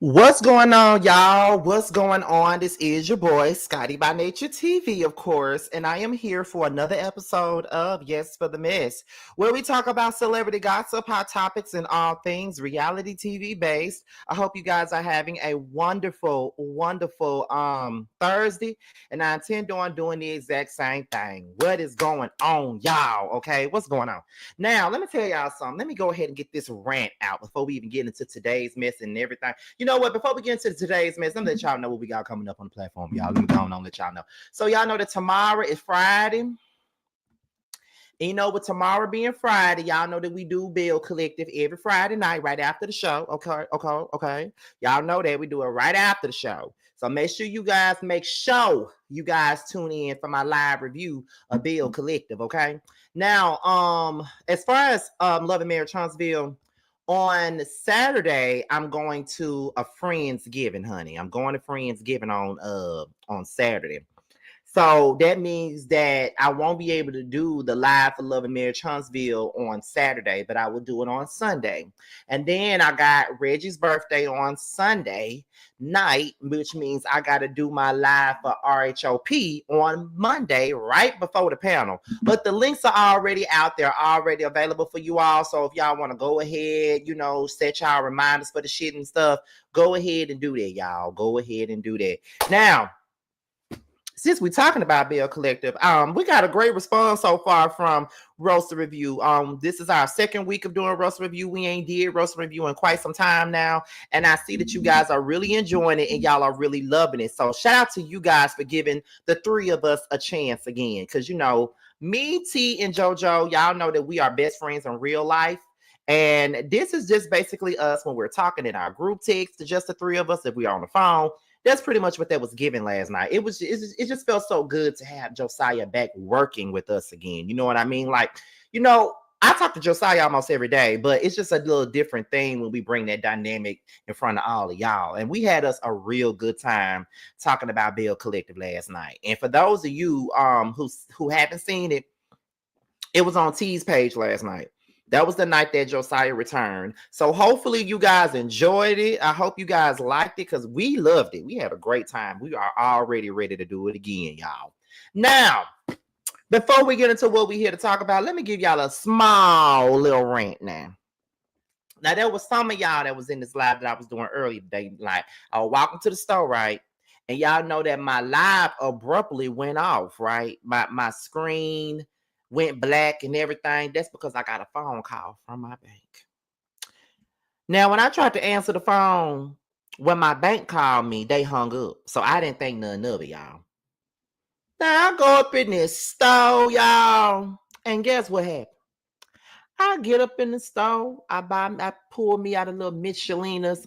What's going on, y'all? What's going on? This is your boy, Scotty by Nature TV, of course, and I am here for another episode of Yes for the Miss, where we talk about celebrity gossip, hot topics, and all things reality TV based. I hope you guys are having a wonderful Thursday, and I intend on doing the exact same thing. What is going on, y'all? Okay, what's going on? Now, let me tell y'all something. Let me go ahead and get this rant out before we even get into today's mess and everything. You know what? Before we get into today's mess, let me let y'all know what we got coming up on the platform, y'all. Let me go on and let y'all know. So y'all know that tomorrow is Friday. And you know, with tomorrow being Friday, y'all know that we do Belle Collective every Friday night right after the show. Okay. Y'all know that we do it right after the show. So make sure you guys tune in for my live review of Belle Collective. Okay. Now, as far as Love and Marriage Huntsville, on Saturday, I'm going to a Friendsgiving, honey. I'm going to Friendsgiving on Saturday. So that means that I won't be able to do the live for Love and Marriage Huntsville on Saturday, but I will do it on Sunday. And then I got Reggie's birthday on Sunday night, which means I got to do my live for RHOP on Monday, right before the panel. But the links are already out there, already available for you all. So if y'all want to go ahead, set y'all reminders for the shit and stuff, go ahead and do that, y'all. Go ahead and do that. Now, since we're talking about Belle Collective, we got a great response so far from Roast Review. This is our second week of doing Roast Review. We ain't did Roast Review in quite some time now, and I see that you guys are really enjoying it and y'all are really loving it. So shout out to you guys for giving the three of us a chance again, because me, T, and JoJo, y'all know that we are best friends in real life. And this is just basically us when we're talking in our group text, just the three of us. If we are on the phone, that's pretty much what that was given last night. It just felt so good to have Josiah back working with us again. You know what I mean? Like, I talk to Josiah almost every day, but it's just a little different thing when we bring that dynamic in front of all of y'all. And we had us a real good time talking about Belle Collective last night. And for those of you who haven't seen it, it was on T's page last night. That was the night that Josiah returned. So hopefully you guys enjoyed it. I hope you guys liked it because we loved it. We had a great time. We are already ready to do it again, y'all. Now, before we get into what we're here to talk about, let me give y'all a small little rant now. Now, there was some of y'all that was in this live that I was doing earlier today. Like, I was walking to the store, right? And y'all know that my live abruptly went off, right? My screen went black and everything. That's because I got a phone call from my bank. Now, when I tried to answer the phone, when my bank called me, they hung up. So I didn't think nothing of it, y'all. Now, I go up in this store, y'all, and guess what happened? I get up in the store, I pull me out a little Michelina's,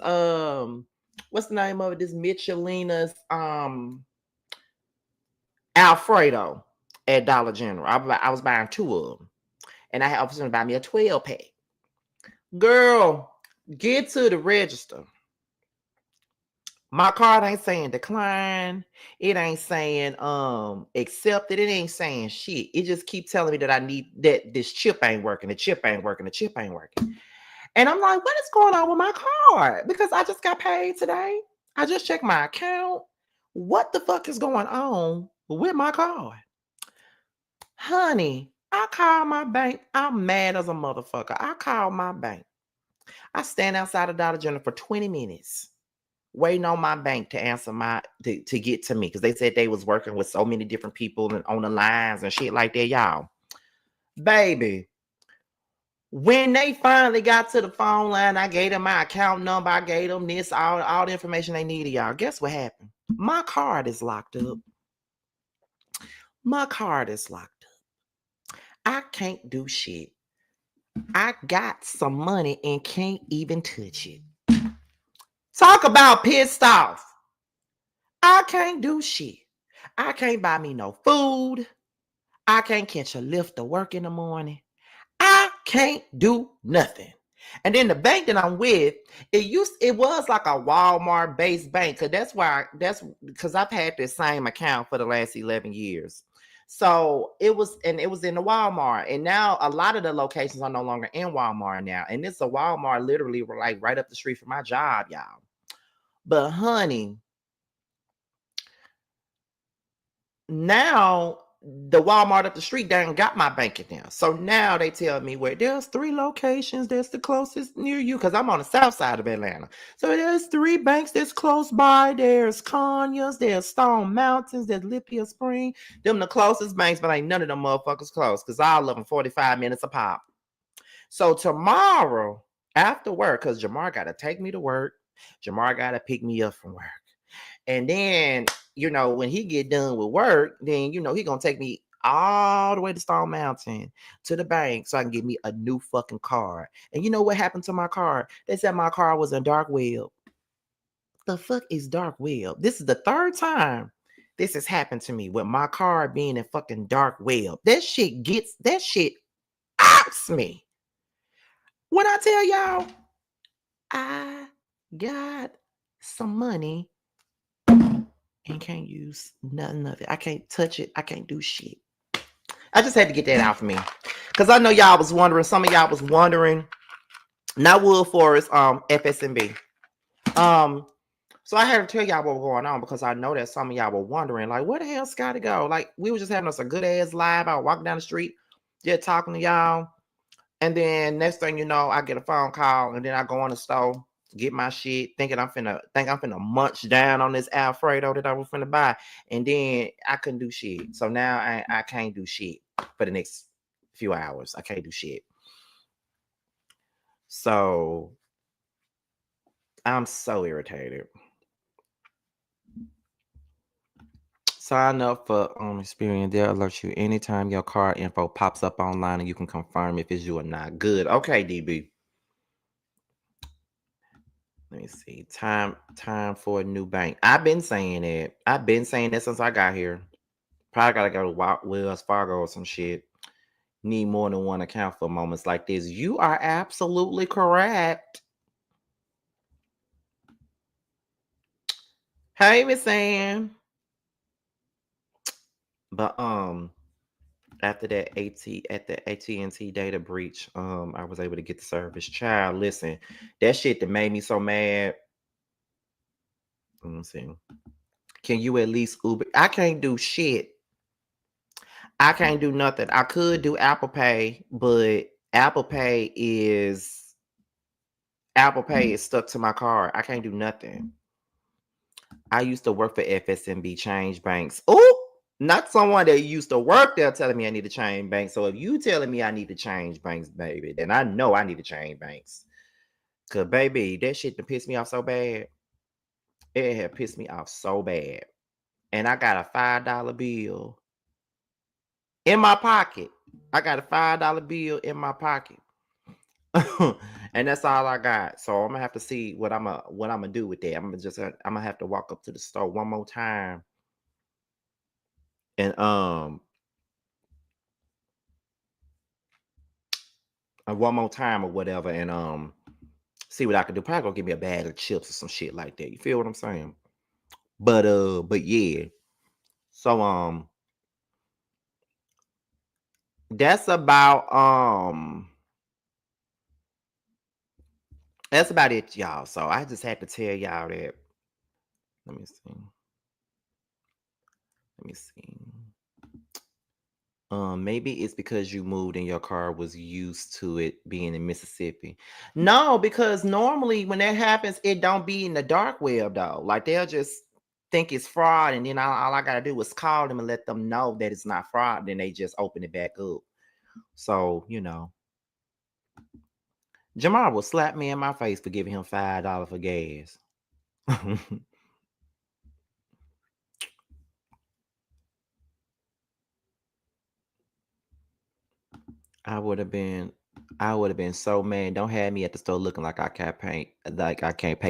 what's the name of it? This Michelina's, Alfredo at Dollar General. I was buying two of them. And I was going to buy me a 12-pack. Girl, get to the register. My card ain't saying decline. It ain't saying accepted. It ain't saying shit. It just keep telling me that I need that this chip ain't working. The chip ain't working. The chip ain't working. And I'm like, what is going on with my card? Because I just got paid today. I just checked my account. What the fuck is going on with my card? Honey, I called my bank. I'm mad as a motherfucker. I called my bank. I stand outside of Dollar General for 20 minutes waiting on my bank to answer to get to me, because they said they was working with so many different people and on the lines and shit like that, y'all. Baby, when they finally got to the phone line, I gave them my account number. I gave them this, all the information they needed, y'all. Guess what happened? My card is locked up. My card is locked up. I can't do shit. I got some money and can't even touch it. Talk about pissed off. I can't do shit. I can't buy me no food. I can't catch a lift to work in the morning. I can't do nothing. And then the bank that I'm with, it was like a Walmart based bank. That's because I've had this same account for the last 11 years. So it was in the Walmart. And now a lot of the locations are no longer in Walmart now. And it's a Walmart literally like right up the street from my job, y'all. But honey, now the Walmart up the street done got my bank in there. So now they tell me where there's 3 locations that's the closest near you because I'm on the south side of Atlanta. So there's 3 banks that's close by. There's Conyers, there's Stone Mountains, there's Lithia Spring. Them the closest banks, but ain't none of them motherfuckers close because all of them 45 minutes a pop. So tomorrow after work, because Jamar got to take me to work, Jamar got to pick me up from work. And then, when he get done with work, then, he going to take me all the way to Stone Mountain to the bank so I can get me a new fucking car. And you know what happened to my car? They said my car was a dark web. The fuck is dark web? This is the 3rd time this has happened to me with my car being in fucking dark web. That shit ops me. When I tell y'all, I got some money and can't use nothing of it. I can't touch it. I can't do shit. I just had to get that out for me. Because I know y'all was wondering, some of y'all was wondering, not Wood Forest, FSMB. So I had to tell y'all what was going on because I know that some of y'all were wondering, like, where the hell Scotty go? Like, we were just having us a good ass live. I was walking down the street, just talking to y'all. And then next thing you know, I get a phone call and then I go on the store, get my shit, thinking I'm finna munch down on this Alfredo that I was finna buy. And then I couldn't do shit. So now I can't do shit for the next few hours. I can't do shit. So I'm so irritated. Sign up for Experian. They'll alert you anytime your car info pops up online and you can confirm if it's you or not. Good. Okay, DB. Let me see. Time for a new bank. I've been saying it. I've been saying that since I got here. Probably gotta go to Wells Fargo or some shit. Need more than one account for moments like this. You are absolutely correct. Hey, Miss Ann. But after that AT&T data breach, I was able to get the service. Child, listen, that shit that made me so mad. Let me see. Can you at least Uber? I can't do shit. I can't do nothing. I could do Apple Pay, but Apple Pay is stuck to my card. I can't do nothing. I used to work for FSMB Change Banks. Oh, not someone that used to work there telling me I need to change banks. So if you telling me I need to change banks, baby, then I know I need to change banks. Cause baby, that shit that pissed me off so bad. It had pissed me off so bad. And I got a $5 bill in my pocket. I got a $5 bill in my pocket. And that's all I got. So I'm gonna have to see what I'm gonna do with that. I'm gonna have to walk up to the store one more time and one more time or whatever and see what I can do. Probably gonna give me a bag of chips or some shit like that. You feel what I'm saying? But yeah. So that's about it, y'all. So I just had to tell y'all that. Let me see. Maybe it's because you moved and your car was used to it being in Mississippi. No, because normally when that happens, it don't be in the dark web though. Like they'll just think it's fraud, and then all I gotta do is call them and let them know that it's not fraud. Then they just open it back up. So Jamar will slap me in my face for giving him $5 for gas. I would have been so mad. Don't have me at the store looking like I can't pay.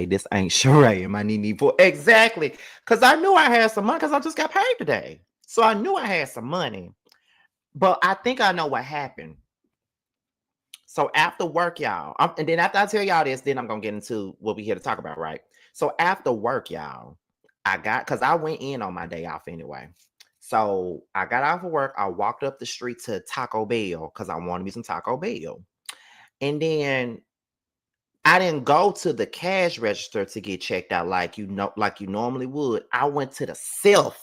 This ain't Sheree and my need for exactly. Cause I knew I had some money because I just got paid today. So I knew I had some money. But I think I know what happened. So after work, y'all, and then after I tell y'all this, then I'm gonna get into what we here to talk about, right? So after work, y'all, because I went in on my day off anyway. So I got off of work. I walked up the street to Taco Bell because I wanted me some Taco Bell. And then I didn't go to the cash register to get checked out like like you normally would. I went to the self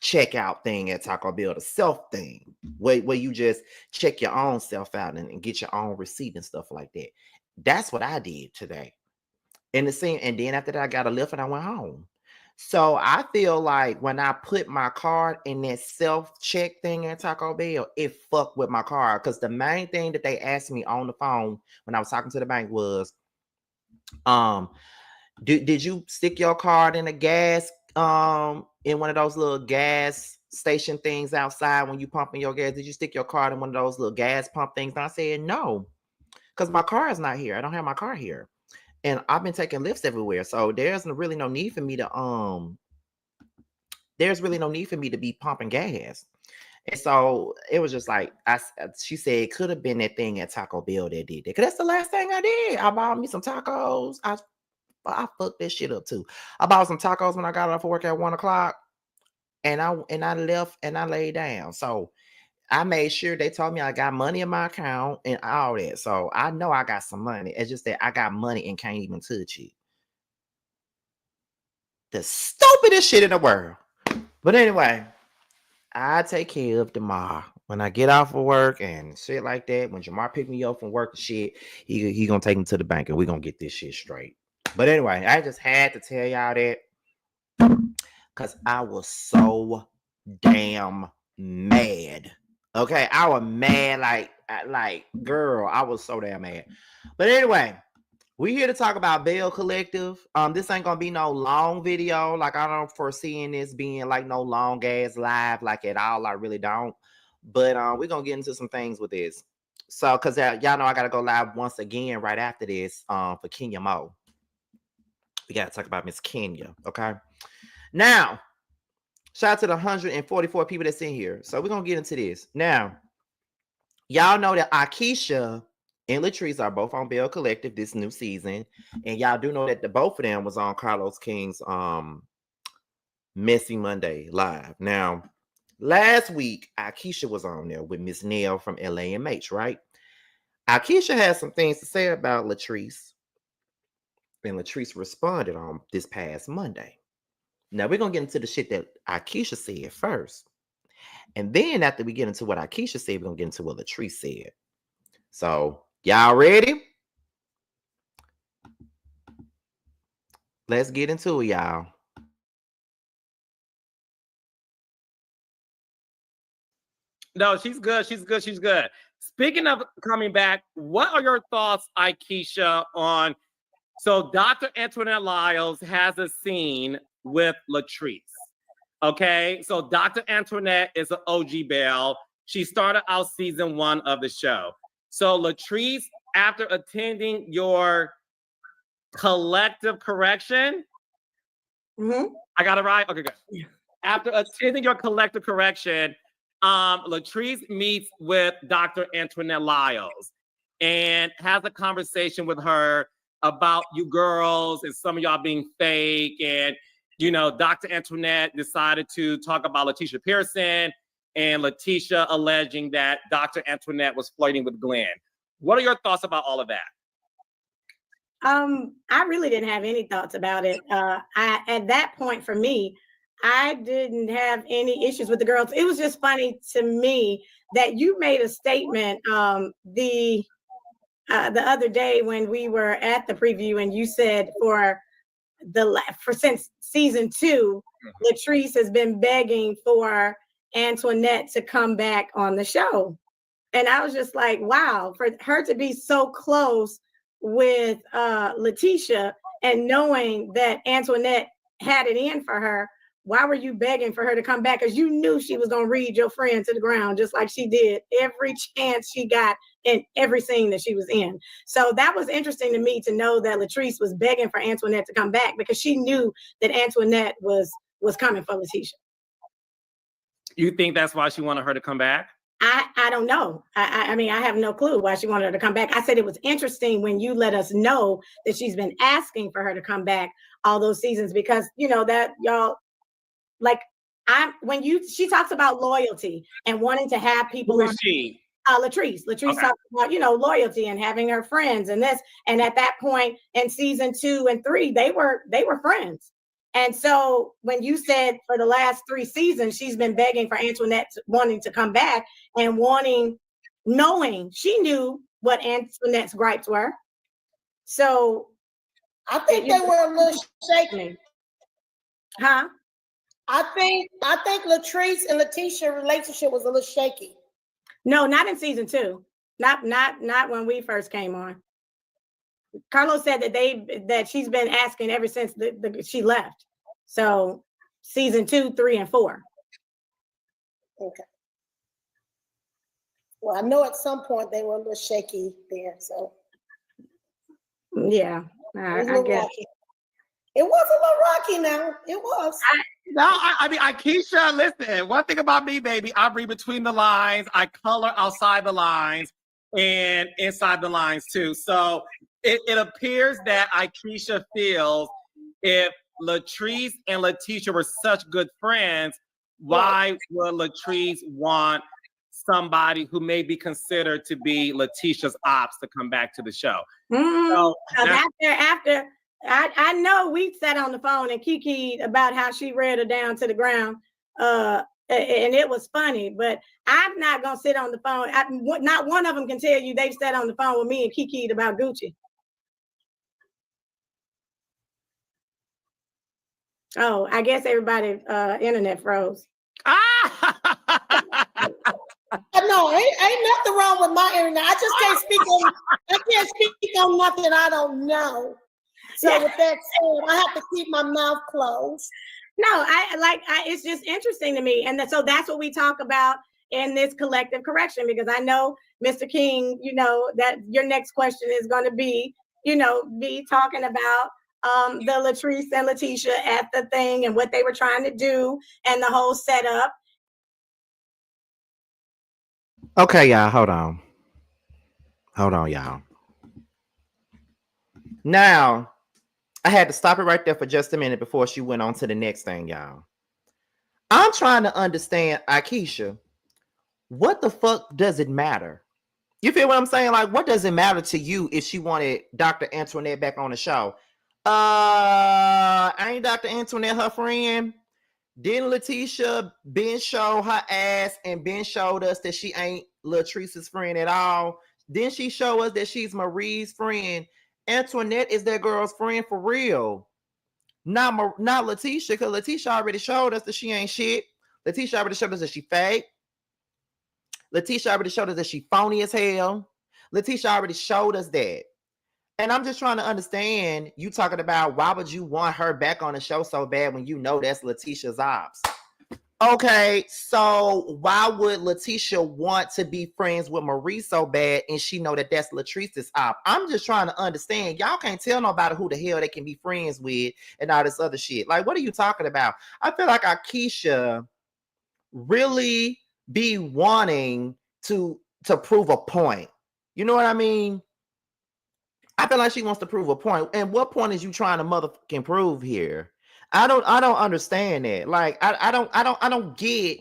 checkout thing at Taco Bell, the self thing, where you just check your own self out and get your own receipt and stuff like that. That's what I did today. And then after that, I got a lift and I went home. So I feel like when I put my card in that self-check thing at Taco Bell, it fucked with my card. Because the main thing that they asked me on the phone when I was talking to the bank was, did you stick your card in a gas in one of those little gas station things outside when you pumping your gas? Did you stick your card in one of those little gas pump things? And I said no, because my car is not here. I don't have my car here. And I've been taking lifts everywhere. So there's really no need for me to be pumping gas. And so it was just like she said it could have been that thing at Taco Bell that did that. Cause that's the last thing I did. I bought me some tacos. I fucked that shit up too. I bought some tacos when I got off work at 1:00, and I left and I laid down. So I made sure they told me I got money in my account and all that. So I know I got some money. It's just that I got money and can't even touch it. The stupidest shit in the world. But anyway, I take care of Jamar when I get off of work and shit like that. When Jamar pick me up from work and shit, he gonna take me to the bank and we gonna get this shit straight. But anyway, I just had to tell y'all that because I was so damn mad. Okay, I was mad like girl, I was so damn mad. But anyway, we here to talk about Belle Collective. This ain't gonna be no long video. Like I don't foresee this being like no long ass live, like at all. I really don't. But we're gonna get into some things with this. So, cause y'all know I gotta go live once again right after this for Kenya Mo. We gotta talk about Miss Kenya, okay? Now, shout out to the 144 people that's in here. So we're gonna get into this. Now, y'all know that Aikisha and Latrice are both on Belle Collective this new season. And y'all do know that the both of them was on Carlos King's Messy Monday live. Now, last week, Aikisha was on there with Miss Nell from LAMH, right? Aikisha had some things to say about Latrice. And Latrice responded on this past Monday. Now, we're going to get into the shit that Aikisha said first. And then after we get into what Aikisha said, we're going to get into what Latrice said. So, y'all ready? Let's get into it, y'all. No, she's good. She's good. She's good. Speaking of coming back, what are your thoughts, Aikisha, on... So Dr. Antoinette Lyles has a scene with Latrice. Okay, so Dr. Antoinette is an OG Belle. She started out season 1 of the show. So Latrice, after attending your collective correction, I got it right? Okay, good. After attending your collective correction, Latrice meets with Dr. Antoinette Lyles and has a conversation with her about you girls and some of y'all being fake. And, you know, Dr. Antoinette decided to talk about Letitia Pearson and Letitia alleging that Dr. Antoinette was flirting with Glenn. What are your thoughts about all of that? I really didn't have any thoughts about it. At that point for me, I didn't have any issues with the girls. It was just funny to me that you made a statement the other day when we were at the preview, and you said since season 2, Latrice has been begging for Antoinette to come back on the show. And I was just like, wow, for her to be so close with Letitia and knowing that Antoinette had it in for her, why were you begging for her to come back? Because you knew she was going to read your friend to the ground, just like she did every chance she got in every scene that she was in. So that was interesting to me to know that Latrice was begging for Antoinette to come back because she knew that Antoinette was coming for Letitia. You think that's why she wanted her to come back? I don't know. I mean, I have no clue why she wanted her to come back. I said it was interesting when you let us know that she's been asking for her to come back all those seasons, because, you know, that y'all, like, she talks about loyalty and wanting to have people. Who is she? Latrice. Latrice talked about, loyalty and having her friends and this. And at that point in season 2 and 3, they were friends. And so when you said for the last 3 seasons, she's been begging for Antoinette wanting to come back and knowing she knew what Antoinette's gripes were. So I think they were a little shaky. Huh? I think Latrice and Letitia relationship was a little shaky. No, not in season 2. Not when we first came on. Carlos said that she's been asking ever since she left. So season 2, 3, and 4. Okay. Well, I know at some point they were a little shaky there. So yeah, I guess rocky. It was a little rocky. Now it was. I mean, Aikisha, listen. One thing about me, baby, I read between the lines. I color outside the lines and inside the lines too. So it appears that Aikisha feels if Latrice and Letitia were such good friends, why would Latrice want somebody who may be considered to be Letitia's ops to come back to the show? So after I know we sat on the phone and kikied about how she read her down to the ground, and it was funny. But I'm not gonna sit on the phone. Not one of them can tell you they've sat on the phone with me and kikied about Gucci. Oh, I guess everybody internet froze. No, ain't nothing wrong with my internet. I just can't speak on nothing I don't know. So with that said, I have to keep my mouth closed. No, it's just interesting to me. And so that's what we talk about in this collective correction, because I know, Mr. King, that your next question is going to be, be talking about the Latrice and Letitia at the thing and what they were trying to do and the whole setup. Okay, y'all, hold on, y'all. Now, I had to stop it right there for just a minute before she went on to the next thing, y'all. I'm trying to understand, Aikisha, what the fuck does it matter? You feel what I'm saying? Like, what does it matter to you if she wanted Dr. Antoinette back on the show? Ain't Dr. Antoinette her friend? Didn't Letitia Ben show her ass and Ben showed us that she ain't Latrice's friend at all? Didn't she show us that she's Marie's friend? Antoinette is that girl's friend for real. Not Letitia, because Letitia already showed us that she ain't shit. Letitia already showed us that she fake. Letitia already showed us that she phony as hell. Letitia already showed us that. And I'm just trying to understand, you talking about why would you want her back on the show so bad when you know that's Letitia's ops? Okay, so why would Letitia want to be friends with Marie so bad and she know that that's Latrice's op? I'm just trying to understand. Y'all can't tell nobody who the hell they can be friends with and all this other shit. Like, what are you talking about? I feel like Aikisha really be wanting to prove a point. You know what I mean? I feel like she wants to prove a point. And what point is you trying to motherfucking prove here? I don't understand that. Like, I don't get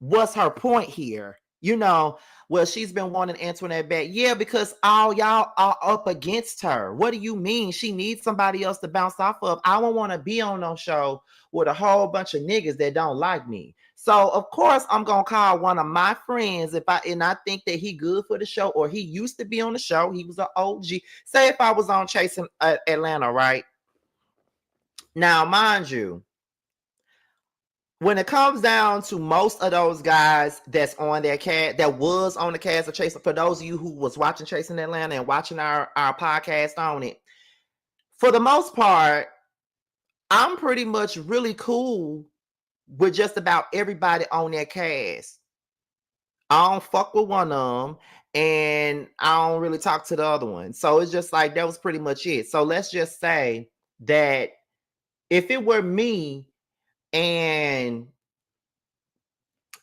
what's her point here. Well, she's been wanting Antoinette back. Yeah, because all y'all are up against her. What do you mean? She needs somebody else to bounce off of. I don't want to be on no show with a whole bunch of niggas that don't like me. So of course I'm gonna call one of my friends if I think that he good for the show, or he used to be on the show. He was an OG. Say if I was on Chasing Atlanta, right? Now, mind you, when it comes down to most of those guys that's on their cast, that was on the cast of Chasing, for those of you who was watching Chasing Atlanta and watching our podcast on it, for the most part, I'm pretty much really cool with just about everybody on their cast. I don't fuck with one of them, and I don't really talk to the other one. So it's just like, that was pretty much it. So let's just say that if it were me and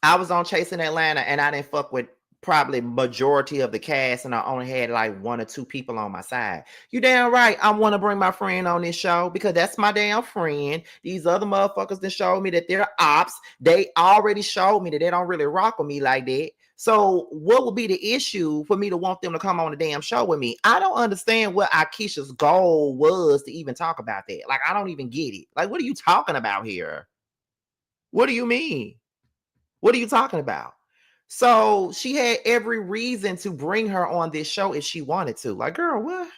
I was on Chasing Atlanta and I didn't fuck with probably majority of the cast and I only had like 1 or 2 people on my side, you damn right I want to bring my friend on this show because that's my damn friend. These other motherfuckers that showed me that they're ops, they already showed me that they don't really rock with me like that. So what would be the issue for me to want them to come on the damn show with me? I don't understand what Aikisha's goal was to even talk about that. Like, I don't even get it. Like, what are you talking about here? What do you mean? What are you talking about? So she had every reason to bring her on this show if she wanted to. Like, girl, what?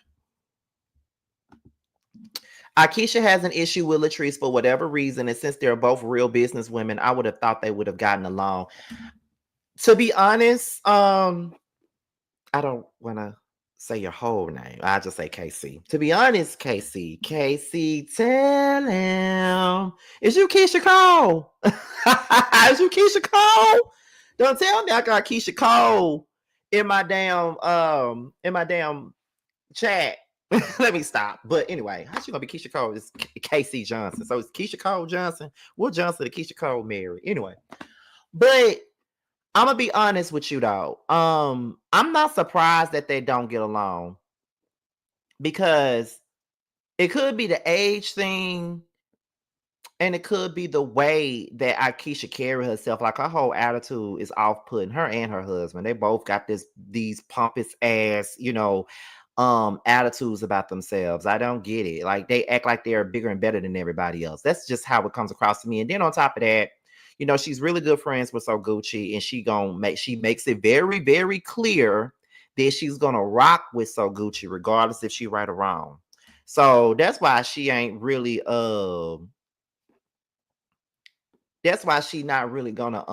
Aikisha has an issue with Latrice for whatever reason, and since they're both real business women, I would have thought they would have gotten along. To be honest, I don't want to say your whole name. I just say KC. To be honest, KC, tell him. Is you Keisha Cole? Is you Keisha Cole? Don't tell me I got Keisha Cole in my damn chat. Let me stop. But anyway, how's she gonna be Keisha Cole? It's KC Johnson. So it's Keisha Cole Johnson. What Johnson to Keisha Cole married? Anyway, but I'm gonna be honest with you though. I'm not surprised that they don't get along because it could be the age thing, and it could be the way that Aikisha carry herself. Like her whole attitude is off-putting. Her and her husband, they both got these pompous ass, attitudes about themselves. I don't get it. Like they act like they're bigger and better than everybody else. That's just how it comes across to me. And then on top of that, she's really good friends with So Gucci, and she makes it very, very clear that she's gonna rock with So Gucci, regardless if she right or wrong. So that's why she ain't really that's why she not really gonna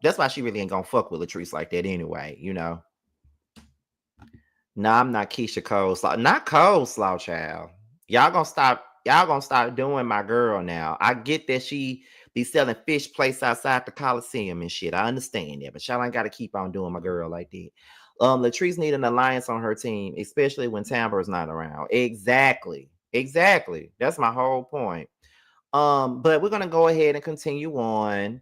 that's why she really ain't gonna fuck with Latrice like that anyway, No, I'm not Keisha Coleslaw. Not Coleslaw, child. Y'all gonna stop doing my girl now. I get that she be selling fish plates outside the Coliseum and shit. I understand that, but y'all ain't gotta keep on doing my girl like that. Latrice need an alliance on her team, especially when Tambra's not around. Exactly. That's my whole point. But we're gonna go ahead and continue on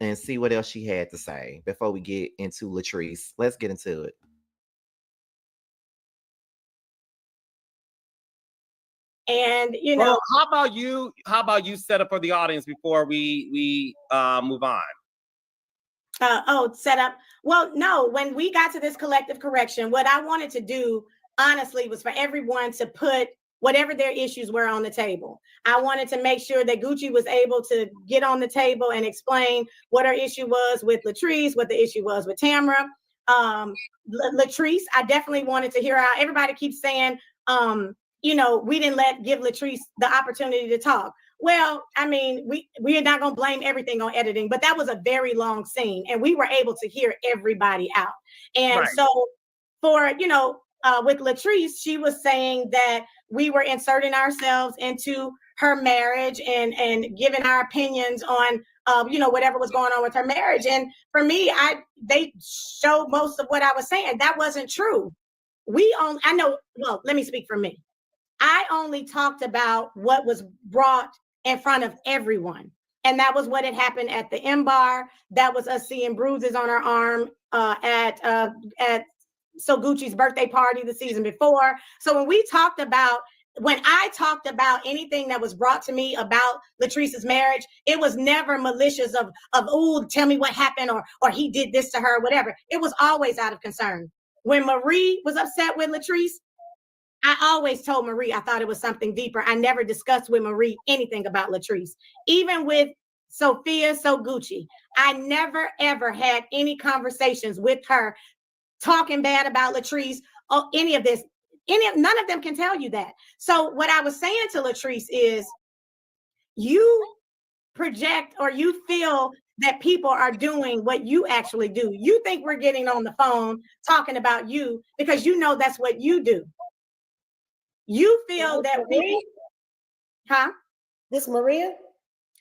and see what else she had to say before we get into Latrice. Let's get into it. And well, how about you set up for the audience before we move on? Set up. Well, no, when we got to this collective correction, what I wanted to do, honestly, was for everyone to put whatever their issues were on the table. I wanted to make sure that Gucci was able to get on the table and explain what her issue was with Latrice, what the issue was with Tamra. Latrice, I definitely wanted to hear how everybody keeps saying, we didn't give Latrice the opportunity to talk. Well, I mean, we are not going to blame everything on editing, but that was a very long scene and we were able to hear everybody out. And right. So for, with Latrice, she was saying that we were inserting ourselves into her marriage and giving our opinions on, whatever was going on with her marriage. And for me, they showed most of what I was saying. That wasn't true. Let me speak for me. I only talked about what was brought in front of everyone. And that was what had happened at the M Bar. That was us seeing bruises on her arm at So Gucci's birthday party the season before. So when I talked about anything that was brought to me about Latrice's marriage, it was never malicious of tell me what happened or he did this to her, whatever. It was always out of concern. When Marie was upset with Latrice, I always told Marie I thought it was something deeper. I never discussed with Marie anything about Latrice. Even with Sophia So Gucci, I never, ever had any conversations with her talking bad about Latrice or any of this. None of them can tell you that. So what I was saying to Latrice is, you project or you feel that people are doing what you actually do. You think we're getting on the phone talking about you because that's what you do. You feel that people, This Maria?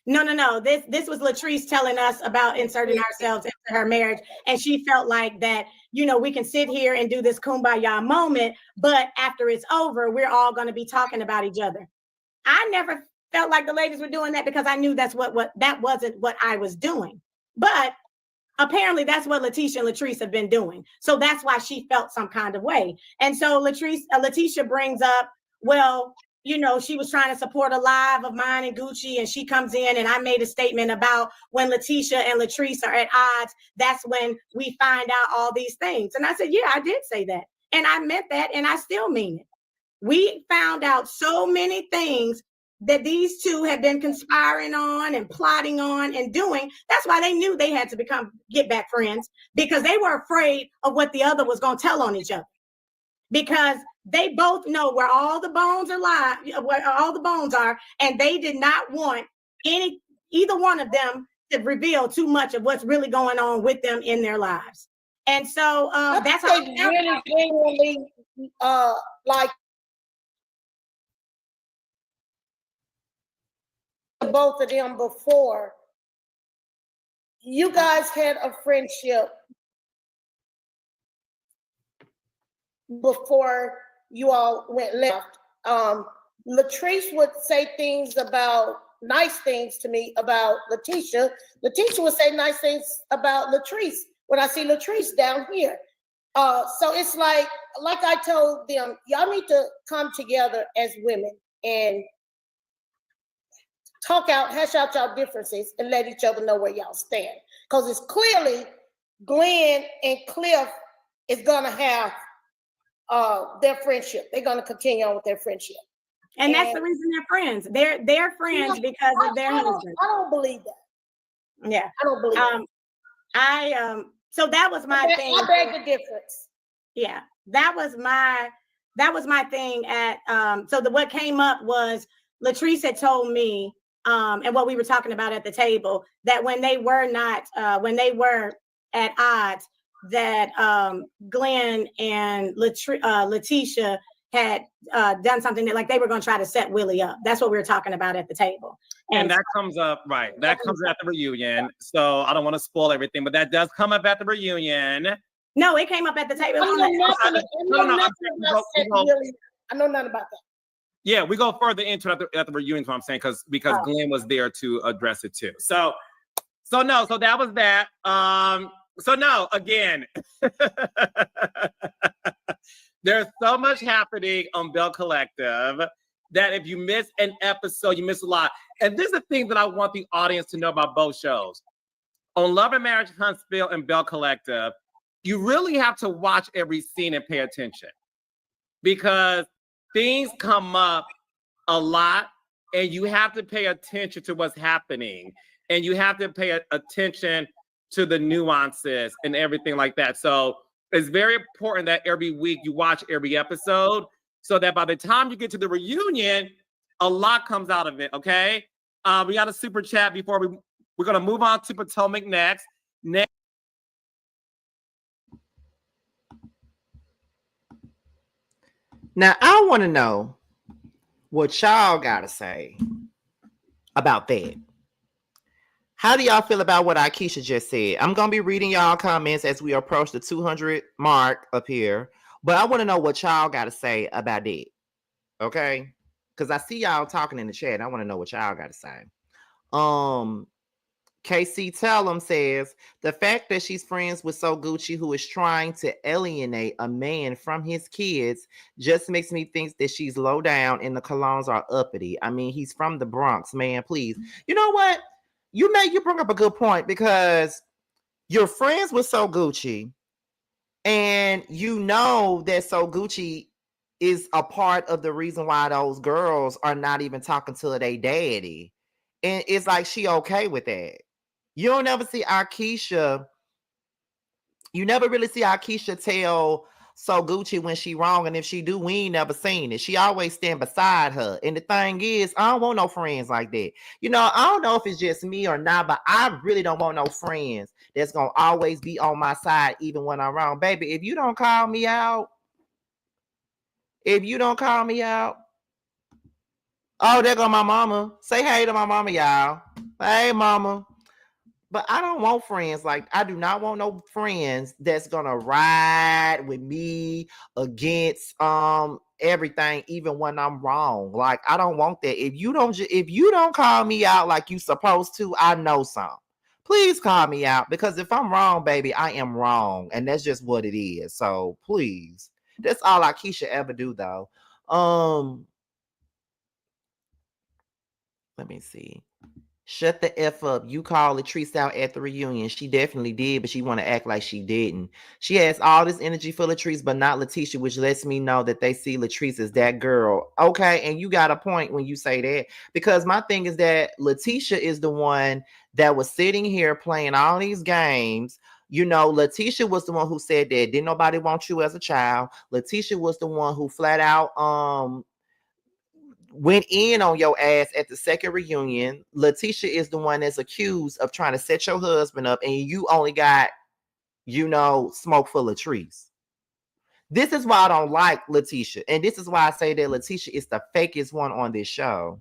No. This was Latrice telling us about inserting ourselves into her marriage. And she felt like that, we can sit here and do this kumbaya moment, but after it's over, we're all going to be talking about each other. I never felt like the ladies were doing that because I knew that wasn't what I was doing. But apparently that's what Letitia and Latrice have been doing. So that's why she felt some kind of way. And so Letitia brings up, well, you know, she was trying to support a live of mine and Gucci, and she comes in and I made a statement about when Letitia and Latrice are at odds, that's when we find out all these things. And I said, yeah, I did say that. And I meant that, and I still mean it. We found out so many things that these two had been conspiring on and plotting on and doing. That's why they knew they had to get back friends, because they were afraid of what the other was going to tell on each other. Because they both know where all the bones are, and they did not want either one of them to reveal too much of what's really going on with them in their lives. And so that's how they really genuinely like both of them before. You guys had a friendship before you all went left. Latrice would say nice things to me about Letitia. Letitia would say nice things about Latrice when I see Latrice down here. So it's like I told them, y'all need to come together as women and hash out y'all differences and let each other know where y'all stand. Because it's clearly Glenn and Cliff is gonna have their friendship. They're gonna continue on with their friendship. And that's the reason they're friends. They're friends because of their husband. I don't believe that. Yeah. I don't believe that. So that was my thing. I beg the difference. Yeah, that was my thing what came up was Latrice had told me, and what we were talking about at the table, that when they were at odds, that Glenn and Letitia had done something that, like, they were going to try to set Willie up. That's what we were talking about at the table. And that comes up, right. That comes up at the reunion. So I don't want to spoil everything, but that does come up at the reunion. No, it came up at the table. I know nothing about that. Yeah, we go further into it at the reunion, what I'm saying, because Glenn was there to address it too. So that was that. So no, again, there's so much happening on Belle Collective that if you miss an episode, you miss a lot. And this is the thing that I want the audience to know about both shows. On Love and Marriage, Huntsville, and Belle Collective, you really have to watch every scene and pay attention, because things come up a lot and you have to pay attention to what's happening, and you have to pay attention to the nuances and everything like that. So it's very important that every week you watch every episode, so that by the time you get to the reunion, a lot comes out of it, okay? We got a super chat before we're going to move on to Potomac next. Now, I want to know what y'all got to say about that. How do y'all feel about what Aikisha just said? I'm going to be reading y'all comments as we approach the 200 mark up here, but I want to know what y'all got to say about that, okay? Because I see y'all talking in the chat. I want to know what y'all got to say. KC Tellum says, the fact that she's friends with So Gucci, who is trying to alienate a man from his kids, just makes me think that she's low down and the Colognes are uppity. I mean, he's from the Bronx, man, please. You know what? You bring up a good point, because you're friends with So Gucci, and you know that So Gucci is a part of the reason why those girls are not even talking to their daddy. And it's like she okay with that. You don't ever see Aikisha. You never really see Aikisha tell So Gucci when she wrong, and if she do, we ain't never seen it. She always stand beside her. And the thing is, I don't want no friends like that. You know, I don't know if it's just me or not, but I really don't want no friends that's gonna always be on my side even when I'm wrong. Baby, if you don't call me out, oh, there go my mama. Say hey to my mama, y'all. Hey, mama. But I don't want friends I do not want no friends that's gonna ride with me against everything, even when I'm wrong. Like, I don't want that. If you don't call me out like you supposed to, I know something. Please call me out, because if I'm wrong, baby, I am wrong, and that's just what it is. So please, that's all Aikisha ever do, though. Let me see. Shut the F up. You called Latrice out at the reunion. She definitely did, but she want to act like she didn't. She has all this energy for Latrice, but not Letitia, which lets me know that they see Latrice as that girl. Okay, and you got a point when you say that. Because my thing is that Letitia is the one that was sitting here playing all these games. You know, Letitia was the one who said that didn't nobody want you as a child. Letitia was the one who flat out went in on your ass at the second reunion. Letitia is the one that's accused of trying to set your husband up, and you only got, smoke for Latrice. This is why I don't like Letitia, and this is why I say that Letitia is the fakest one on this show.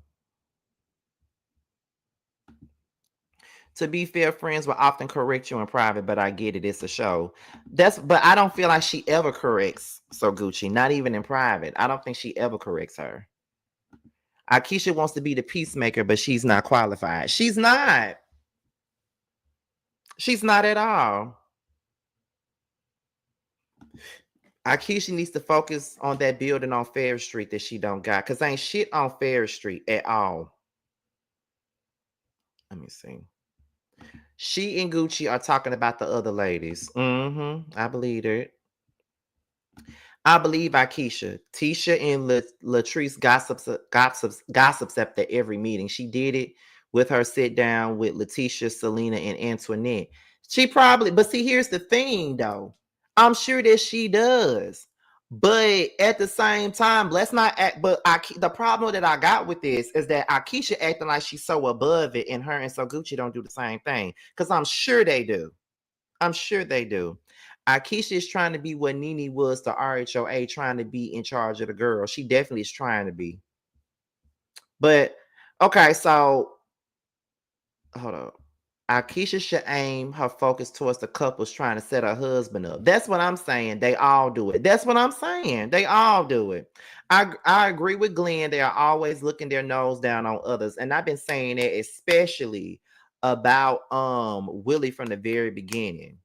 To be fair, friends will often correct you in private, but I get it. It's a show. But I don't feel like she ever corrects So Gucci, not even in private. I don't think she ever corrects her. Aikisha wants to be the peacemaker, but she's not qualified. She's not. She's not at all. Aikisha needs to focus on that building on Fair Street that she don't got, because ain't shit on Fair Street at all. Let me see. She and Gucci are talking about the other ladies. I believe it. I believe Aikisha. Tisha and Latrice gossips after every meeting. She did it with her sit down with Letitia, Selena, and Antoinette. She probably, but see, here's the thing though. I'm sure that she does. But at the same time, let's not act. But the problem that I got with this is that Aikisha acting like she's so above it, and her and So Gucci don't do the same thing. Because I'm sure they do. I'm sure they do. Aikisha is trying to be what Nene was to RHOA, trying to be in charge of the girl. She definitely is trying to be. But okay, so hold up. Aikisha should aim her focus towards the couples trying to set her husband up. That's what I'm saying. They all do it. That's what I'm saying. They all do it. I agree with Glenn. They are always looking their nose down on others. And I've been saying that especially about Willie from the very beginning.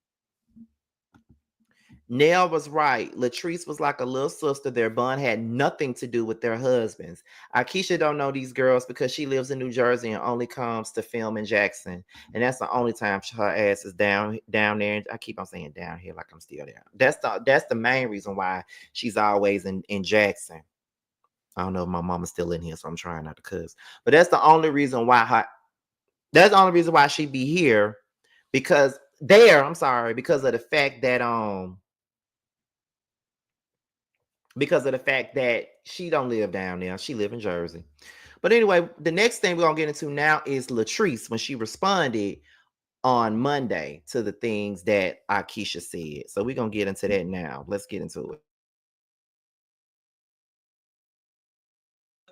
Nell was right. Latrice was like a little sister. Their bond had nothing to do with their husbands. Aikisha don't know these girls because she lives in New Jersey and only comes to film in Jackson. And that's the only time her ass is down there. I keep on saying down here like I'm still there. That's the main reason why she's always in Jackson. I don't know if my mama's still in here, so I'm trying not to cuss. But that's the only reason why she be here. Because of the fact that she don't live down there. She live in Jersey. But anyway, the next thing we're going to get into now is Latrice, when she responded on Monday to the things that Aikisha said. So we're going to get into that now. Let's get into it.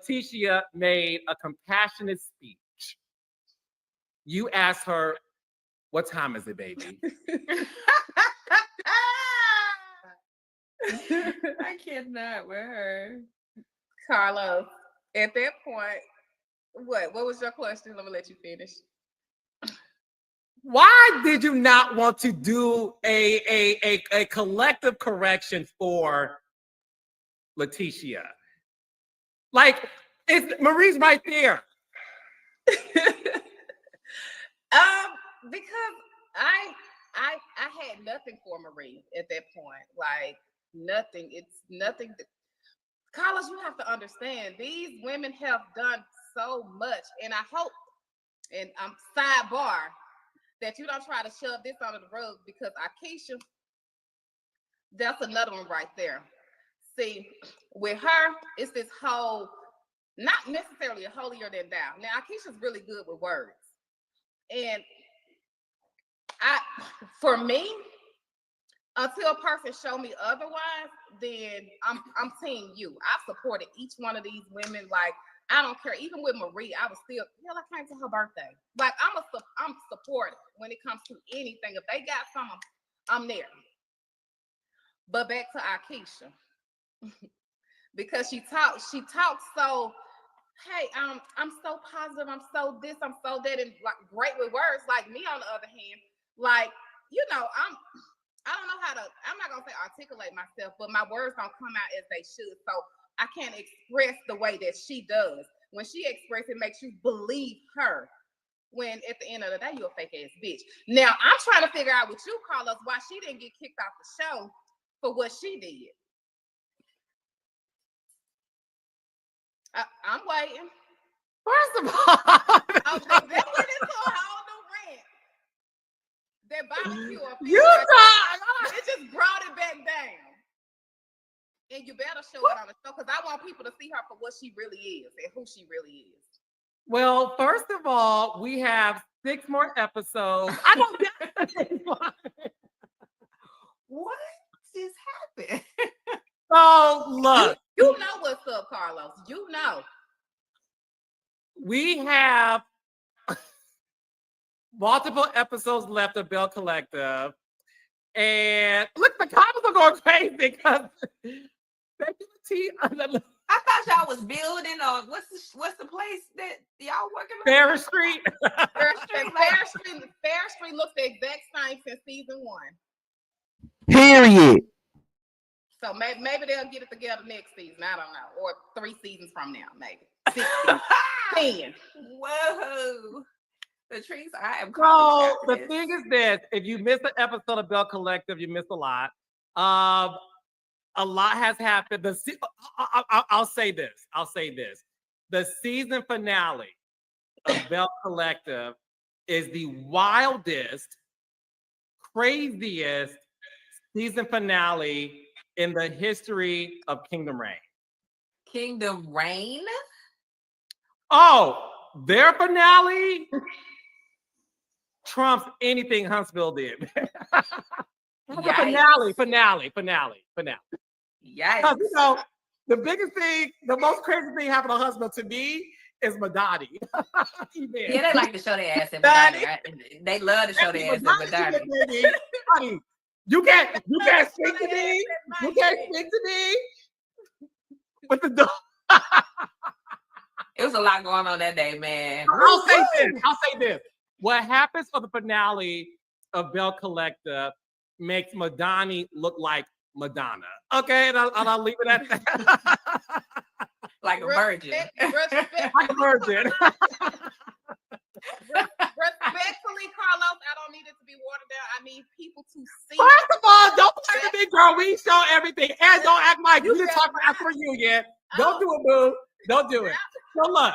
Letitia made a compassionate speech. You asked her, what time is it, baby? I cannot with her. Carlos, at that point, what was your question? Let me let you finish. Why did you not want to do a collective correction for Letitia? Like, it's Marie's right there. Because I had nothing for Marie at that point. Like nothing. It's nothing. Carlos, you have to understand, these women have done so much, and I hope, and I'm sidebar, that you don't try to shove this under the rug, because Aikisha, that's another one right there. See, with her, it's this whole, not necessarily a holier than thou. Now, Aikisha's really good with words. And for me, until a person show me otherwise, then I'm team you. I've supported each one of these women. Like, I don't care. Even with Marie, I was still, hell, I came to her birthday. Like, I'm supportive when it comes to anything. If they got something, I'm there. But back to Aikisha. Because she talks so, hey, I'm so positive, I'm so this, I'm so that, and like great with words. Like me, on the other hand, like, you know, I don't know how to, I'm not gonna say articulate myself, but my words don't come out as they should. So I can't express the way that she does. when she expresses, it makes you believe her. When at the end of the day, you're a fake ass bitch. Now I'm trying to figure out with you, Carlos, why she didn't get kicked off the show for what she did. I'm waiting. First of all, That went into a whole new rant. That barbecue up you talk. it just brought it back down. And you better show it on the show because I want people to see her for what she really is and who she really is. Well, first of all, we have 6 more episodes. I don't What just happened? So look, You know what's up, Carlos. You know. we have multiple episodes left of Belle Collective. And look, the comments are going crazy because I thought y'all was building on what's the place that y'all working on? Ferris Street. Fair Street looks the exact same since season 1. Period. So maybe they'll get it together next season. I don't know. Or 3 seasons from now, maybe. 10. Whoa. Latrice, I am So calling the thing is this: if you missed an episode of Belle Collective, you missed a lot. A lot has happened. I'll say this. The season finale of Belle Collective is the wildest, craziest season finale in the history of Kingdom Reign. Kingdom Reign? Oh, their finale trumps anything Huntsville did. Finale. Yikes. You know, the biggest thing, the most crazy thing happened on Huntsville to me is Madani. Yeah, they like to show their ass at Madani. Right? They love to show their ass at Madani. Honey, you can't speak to me. You can't speak to me. With the dog. It was a lot going on that day, man. I'll say this. What happens for the finale of Belle Collective makes Madani look like Madonna. Okay, and I'll leave it at that. Like a virgin. Like a virgin. Respectfully, Carlos, I don't need it to be watered down. I need people to see. First of all, don't play the big girl. We show everything. And don't act like we didn't talk about for you yet. Don't do it, boo. Don't do it. So look.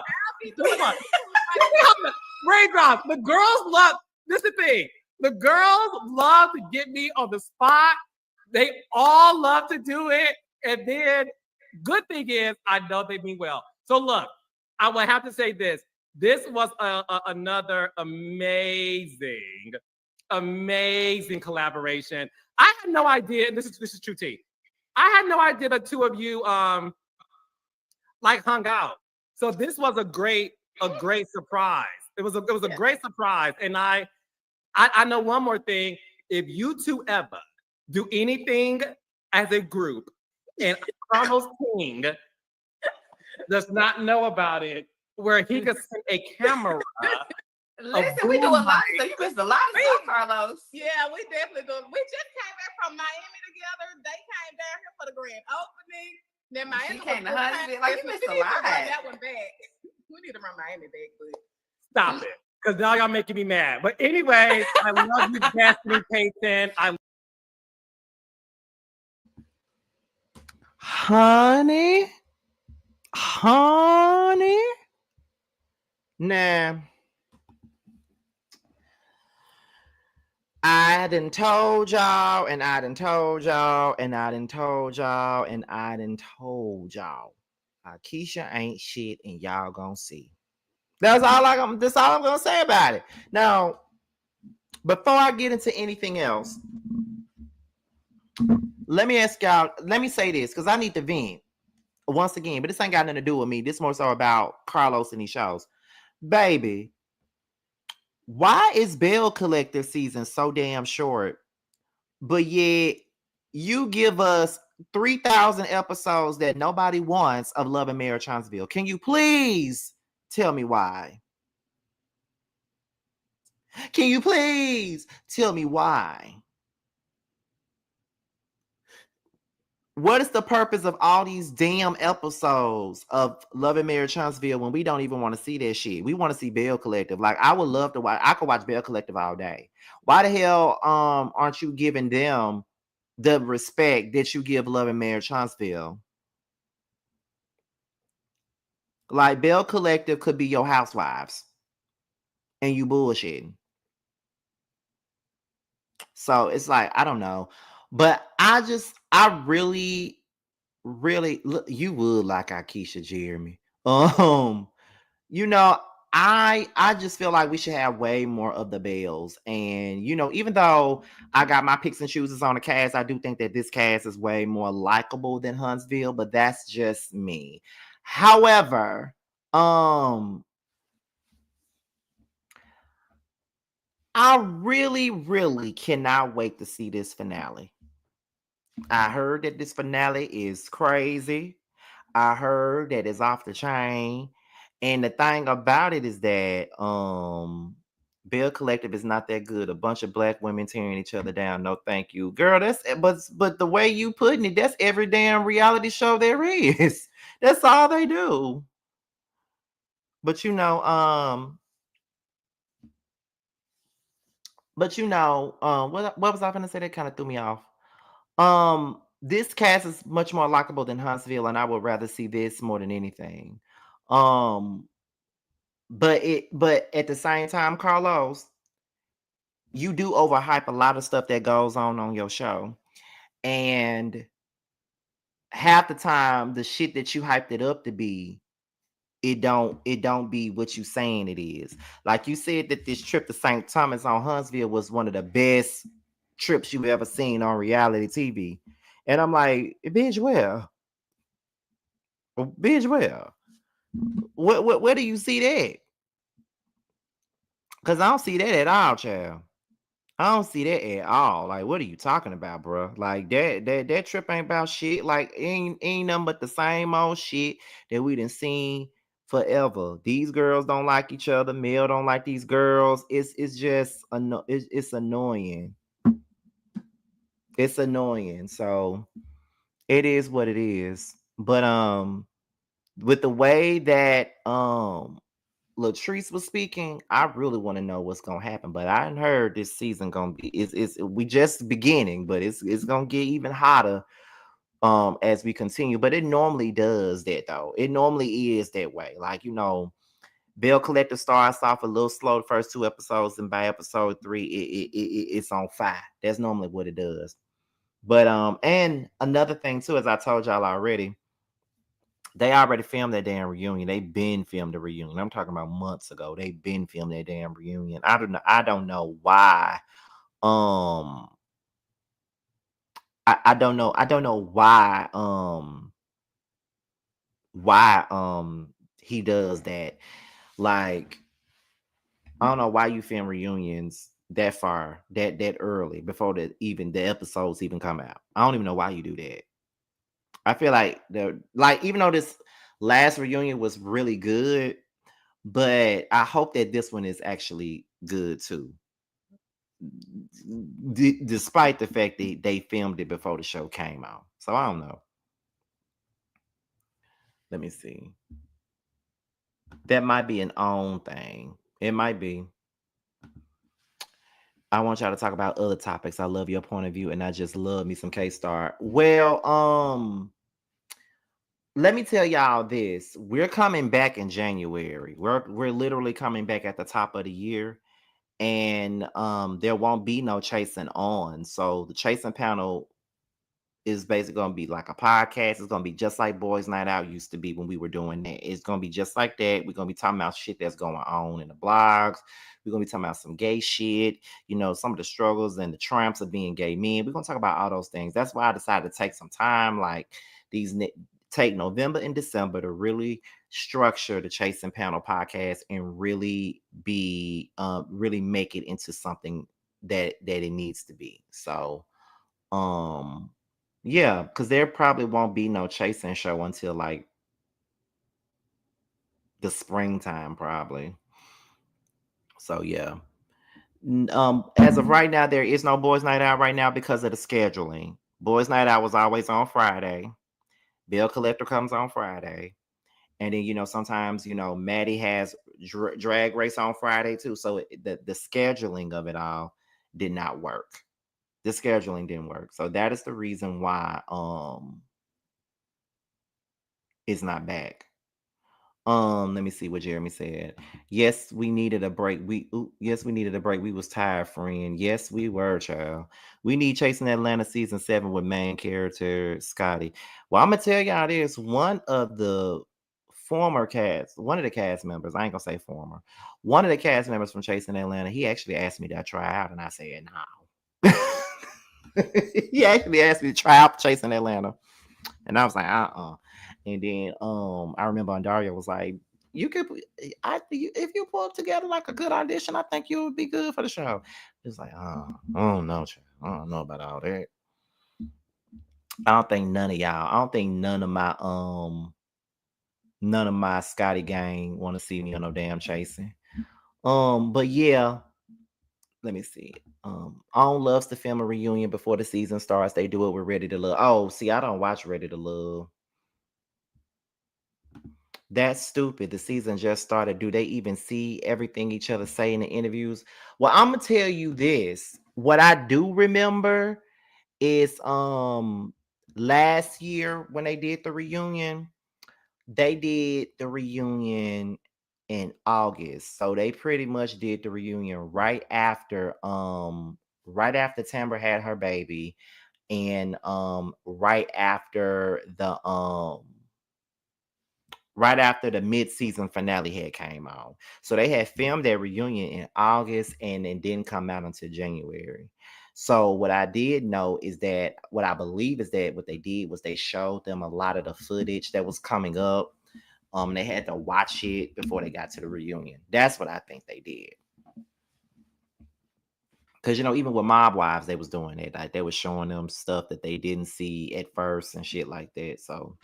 Raindrops. The girls love, this is the thing. The girls love to get me on the spot. They all love to do it. And then, good thing is, I know they mean well. So look, I will have to say this. This was another amazing collaboration. I had no idea, and this is true tea. I had no idea the two of you like hung out. So this was a great surprise. It was a great surprise. And I know one more thing. If you two ever do anything as a group and Carlos King does not know about it, where he could send a camera. Listen, we do a lot. So you missed a lot of stuff, Carlos. Yeah, we definitely do. We just came back from Miami together. They came down here for the grand opening. Then Miami came to Huntsville. Like, you missed a lot. That one back. We need to run Miami back, but stop it, because now y'all making me mad. But anyway, I love you, Destiny Payton. Honey. Nah. I done told y'all, and I done told y'all, and I done told y'all, and I done told y'all. Aikisha ain't shit, and y'all gonna see. That's all I'm gonna say about it. Now, before I get into anything else, let me ask y'all, let me say this, because I need to vent once again, but this ain't got nothing to do with me. This more so about Carlos and these shows. Baby, why is Belle Collective season so damn short, but yet you give us 3,000 episodes that nobody wants of Love and Marriage Huntsville? Can you please tell me why? Can you please tell me why? what is the purpose of all these damn episodes of Love and Marriage Huntsville when we don't even want to see that shit? We want to see Belle Collective. Like, I would love to watch. I could watch Belle Collective all day. Why the hell aren't you giving them the respect that you give Love and Marriage Huntsville? Like, Belle Collective could be your housewives, and you bullshitting. So it's like, I don't know, but I really look, you would like Aikisha, Jeremy. You know, I just feel like we should have way more of the Bells. And you know, even though I got my picks and chooses on the cast, I do think that this cast is way more likable than Huntsville, but that's just me. However, I really cannot wait to see this finale. I heard that this finale is crazy. I heard that it's off the chain. And the thing about it is that Belle Collective is not that good. A bunch of black women tearing each other down. No, thank you. Girl, that's but the way you putting it, that's every damn reality show there is. That's all they do. But you know, what was I gonna say that kind of threw me off? This cast is much more likable than Huntsville, and I would rather see this more than anything. Um, but at the same time, Carlos, you do overhype a lot of stuff that goes on your show, and half the time, the shit that you hyped it up to be, it don't be what you saying it is. Like you said that this trip to St. Thomas on Huntsville was one of the best trips you've ever seen on reality TV. And I'm like, bitch, where? Bitch, where? Where do you see that? Because I don't see that at all, child. I don't see that at all. Like, what are you talking about, bro? Like that trip ain't about shit. Like, ain't nothing but the same old shit that we done seen forever. These girls don't like each other. Mel don't like these girls. It's just it's annoying. It's annoying. So it is what it is. But with the way that Latrice was speaking, I really want to know what's gonna happen. But I heard this season gonna be it's we just beginning, but it's gonna get even hotter as we continue. But it normally does that though. It normally is that way. Like, you know, Belle Collective starts off a little slow the first 2 episodes, and by episode 3, it's on fire. That's normally what it does. But and another thing too, as I told y'all already, they already filmed that damn reunion. They've been filmed the reunion. I'm talking about months ago. They've been filmed that damn reunion. I don't know why. Um, I don't know. I don't know why. He does that. Like, I don't know why you film reunions that far, that early before the episodes even come out. I don't even know why you do that. I feel like even though this last reunion was really good, but I hope that this one is actually good too. Despite the fact that they filmed it before the show came out. So I don't know. Let me see. That might be an own thing. It might be. I want y'all to talk about other topics. I love your point of view, and I just love me some K-Star. Well, let me tell y'all this. We're coming back in January. We're literally coming back at the top of the year, and there won't be no chasing on. So the chasing panel is basically going to be like a podcast. It's going to be just like Boys Night Out used to be when we were doing that. It's going to be just like that. We're going to be talking about shit that's going on in the blogs. We're going to be talking about some gay shit, you know, some of the struggles and the triumphs of being gay men. We're going to talk about all those things. That's why I decided to take some time, like take November and December to really structure the Chasing Panel podcast and really really make it into something that it needs to be. So, yeah, because there probably won't be no chasing show until like the springtime, probably. So yeah. As of right now, there is no Boys Night Out right now because of the scheduling. Boys Night Out was always on Friday. Belle Collective comes on Friday. And then, sometimes, Maddie has drag race on Friday too. So the scheduling of it all did not work. The scheduling didn't work. So that is the reason why it's not back. Let me see what Jeremy said. Yes, we needed a break. Yes, we needed a break. We was tired, friend. Yes, we were, child. We need Chasing Atlanta season 7 with main character Scotty. Well, I'm gonna tell y'all this. One of the cast members, I ain't gonna say former, one of the cast members from Chasing Atlanta, he actually asked me to try out, and I said no. He actually asked me to try out Chasing Atlanta. And I was like, And then I remember Daria was like, if you pull together like a good audition, I think you would be good for the show. It's like, I don't know, child. I don't know about all that. I don't think none of y'all, I don't think none of my Scotty gang want to see me on no damn Chasing. But yeah, let me see. On loves to film a reunion before the season starts. They do it with Ready to Love. Oh, see, I don't watch Ready to Love. That's stupid. The season just started. Do they even see everything each other say in the interviews? Well, I'm gonna tell you this. What I do remember is last year when they did the reunion, they did the reunion in August. So they pretty much did the reunion right after Tamara had her baby, and right after the mid-season finale had came out. So they had filmed their reunion in August and it didn't come out until January. So what I believe is that what they did was they showed them a lot of the footage that was coming up. They had to watch it before they got to the reunion. That's what I think they did. Because, even with Mob Wives, they was doing it. Like, they was showing them stuff that they didn't see at first and shit like that. So,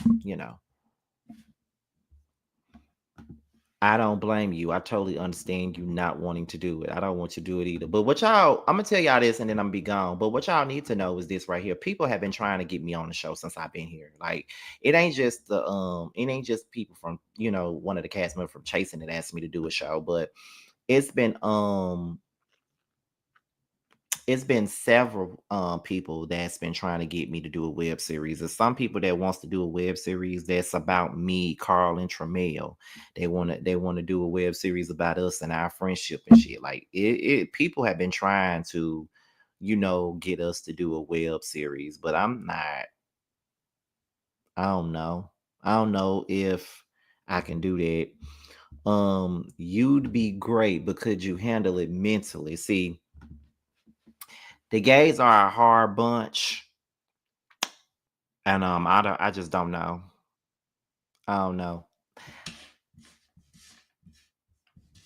I don't blame you. I totally understand you not wanting to do it. I don't want to do it either. But I'm going to tell y'all this and then I'm going to be gone. But what y'all need to know is this right here. People have been trying to get me on the show since I've been here. Like, it ain't just people from, one of the cast members from Chasing that asked me to do a show, but it's been several people that's been trying to get me to do a web series. There's some people that wants to do a web series that's about me, Carl, and Tramiel. They want to do a web series about us and our friendship and shit. Like people have been trying to, get us to do a web series, but I'm not. I don't know. I don't know if I can do that. You'd be great, but could you handle it mentally? See, the gays are a hard bunch, and I just don't know. I don't know.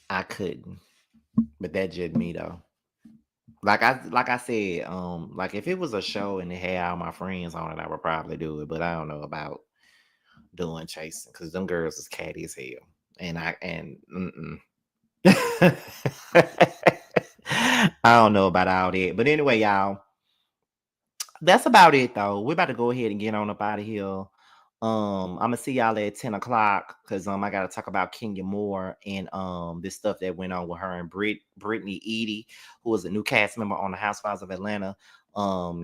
I couldn't, but that's just me though. Like I said, like if it was a show and it had all my friends on it, I would probably do it. But I don't know about doing Chasing because them girls is catty as hell, I don't know about all that. But anyway, y'all. That's about it though. We're about to go ahead and get on up out of here. I'm gonna see y'all at 10 o'clock because I gotta talk about Kenya Moore and this stuff that went on with her and Brittany Edie, who is a new cast member on the Housewives of Atlanta.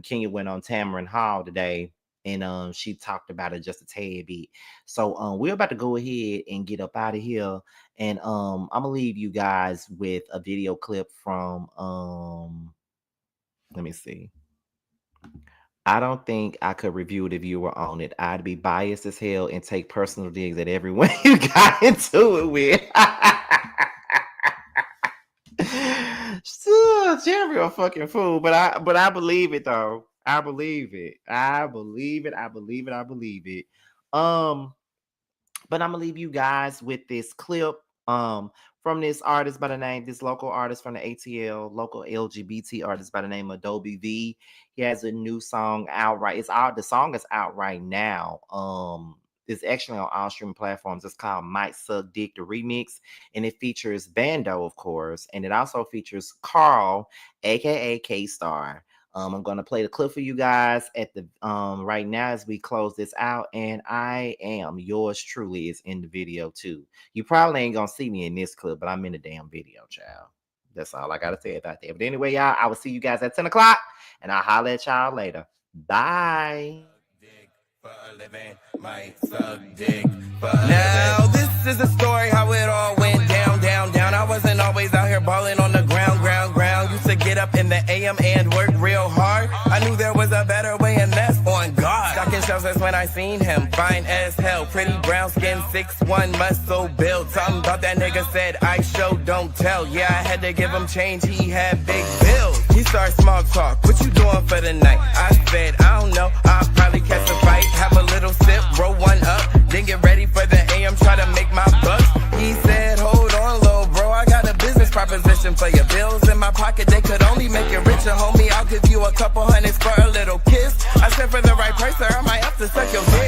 Kenya went on Tamron Hall today and she talked about it just a tad bit. So we're about to go ahead and get up out of here. And I'm gonna leave you guys with a video clip from let me see. I don't think I could review it if you were on it. I'd be biased as hell and take personal digs at everyone you got into it with. Jeremy a fucking fool, but I believe it though. I believe it. I believe it. But I'm gonna leave you guys with this clip from this local artist from the ATL, local LGBT artist by the name of Dobie V. He has a new song out the song is out right now. It's actually on all streaming platforms. It's called Might Suck Dick the Remix, and it features Bando, of course, and it also features Carl, aka K-Star. I'm gonna play the clip for you guys at the right now as we close this out, and I am yours truly is in the video too. You probably ain't gonna see me in this clip, but I'm in the damn video, child. That's all I gotta say about that. But anyway, y'all, I will see you guys at 10 o'clock, and I'll holler at y'all later. Bye. Now this is the story how it all went down. I wasn't always out here balling on the ground. Used to get up in the AM and work real hard. I knew there was a better way, and that's on God. Stocking shelves, that's when I seen him, fine as hell, pretty brown skin, 6'1", muscle build. Something about that nigga said I show don't tell. Yeah, I had to give him change, he had big bills. He started small talk, what you doing for the night? I said I don't know, I'll probably catch a fight, have a little sip, roll one up, then get ready for the AM, try to make my bucks. He said, hold on, little bro, I got a business proposition for your bills in my pocket. They could only make you richer, homie. I'll give you a couple hundreds for a little kiss. I said for the right price, sir, I might have to suck your dick.